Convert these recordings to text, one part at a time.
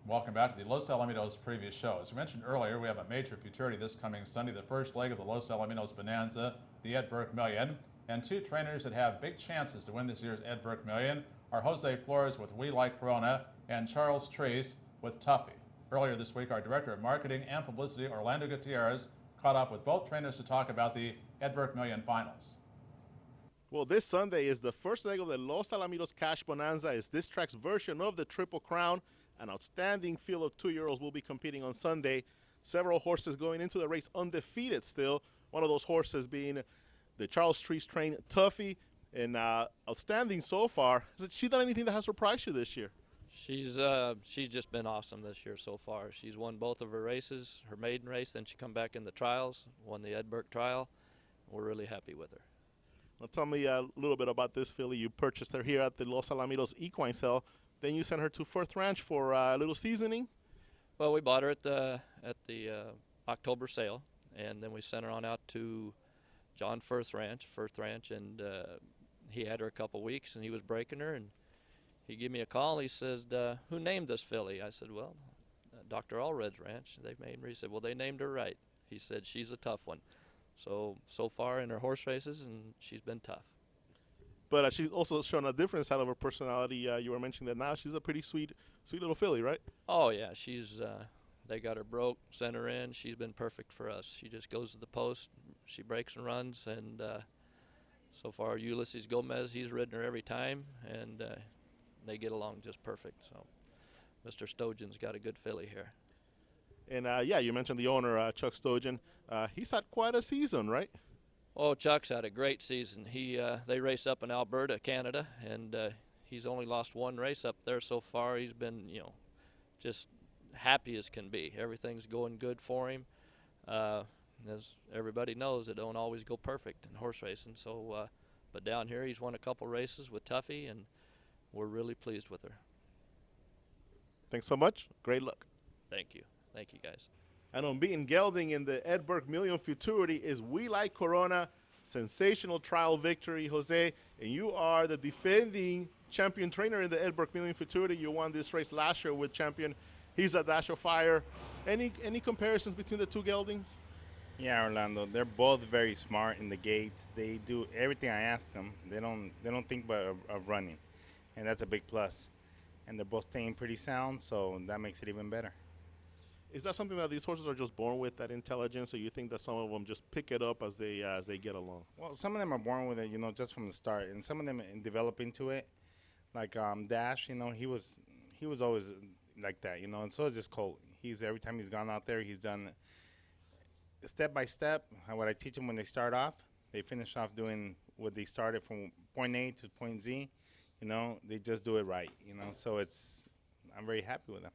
Welcome back to the Los Alamitos previous show. As we mentioned earlier, we have a major futurity this coming Sunday, the first leg of the Los Alamitos Bonanza, the Ed Burke Million. And two trainers that have big chances to win this year's Ed Burke Million are Jose Flores with We Like Corona and Charles Treece with Tuffy. Earlier this week, our Director of Marketing and Publicity, Orlando Gutierrez, caught up with both trainers to talk about the Ed Burke Million finals. Well, this Sunday is the first leg of the Los Alamitos Cash Bonanza. It's this track's version of the Triple Crown. An outstanding field of two-year-olds will be competing on Sunday. Several horses going into the race undefeated still. One of those horses being the Charles Treece trained Tuffy. And outstanding so far. Has she done anything that has surprised you this year? She's just been awesome this year so far. She's won both of her races, her maiden race, then she come back in the trials, won the Ed Burke trial. We're really happy with her. Well, tell me a little bit about this filly. You purchased her here at the Los Alamitos Equine Sale. Then you sent her to Firth Ranch for a little seasoning. Well, we bought her at the October sale, and then we sent her on out to John Firth Ranch, and he had her a couple weeks, and he was breaking her, and he gave me a call. He says, "Who named this filly?" I said, "Well, Dr. Allred's ranch. They named her." He said, "Well, they named her right." He said, "She's a tough one." So far in her horse races, and she's been tough. But she's also shown a different side of her personality. You were mentioning that now she's a pretty sweet little filly, right? Oh yeah, she's. They got her broke, sent her in. She's been perfect for us. She just goes to the post. She breaks and runs, and so far Ulysses Gomez, he's ridden her every time, and they get along just perfect. So Mr. Stojan's got a good filly here. And yeah, you mentioned the owner, Chuck Stojan. He's had quite a season, right? Oh, Chuck's had a great season. They race up in Alberta, Canada, and he's only lost one race up there so far. He's been, just happy as can be. Everything's going good for him. As everybody knows, it don't always go perfect in horse racing. So, but down here, he's won a couple races with Tuffy, and we're really pleased with her. Thanks so much. Great luck. Thank you. Thank you, guys. And unbeaten gelding in the Ed Burke Million Futurity is We Like Corona. Sensational trial victory, Jose. And you are the defending champion trainer in the Ed Burke Million Futurity. You won this race last year with champion. He's a dash of fire. Any comparisons between the two geldings? Yeah, Orlando. They're both very smart in the gates. They do everything I ask them. They don't think but of running, and that's a big plus. And they're both staying pretty sound, so that makes it even better. Is that something that these horses are just born with, that intelligence, or you think that some of them just pick it up as they get along? Well, some of them are born with it, just from the start, and some of them develop into it. Like Dash, he was always like that, and so is this colt. Every time he's gone out there, he's done step by step. What I teach them when they start off, they finish off doing what they started from point A to point Z. They just do it right. So I'm very happy with them.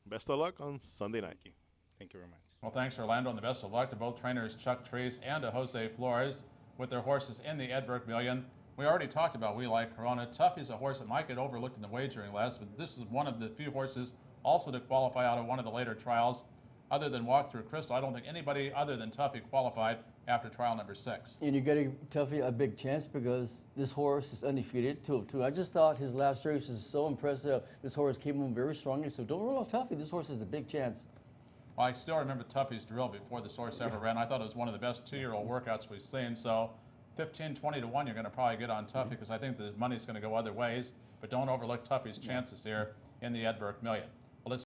Best of luck on Sunday night. Thank you very much. Well, thanks, Orlando, and the best of luck to both trainers Chuck Treece and to Jose Flores with their horses in the Ed Burke Million. We already talked about We Like Corona. Tuffy's a horse that might get overlooked in the wagering list, but this is one of the few horses also to qualify out of one of the later trials. Other than Walk Through Crystal, I don't think anybody other than Tuffy qualified after trial number 6. And you're getting Tuffy a big chance because this horse is undefeated, 2-2. I just thought his last race was so impressive. This horse came on very strongly, so don't rule out Tuffy. This horse has a big chance. Well, I still remember Tuffy's drill before this horse ever ran. I thought it was one of the best two-year-old workouts we've seen. So 15, 20 to 1, you're going to probably get on Tuffy because I think the money's going to go other ways. But don't overlook Tuffy's chances here in the Ed Burke Million.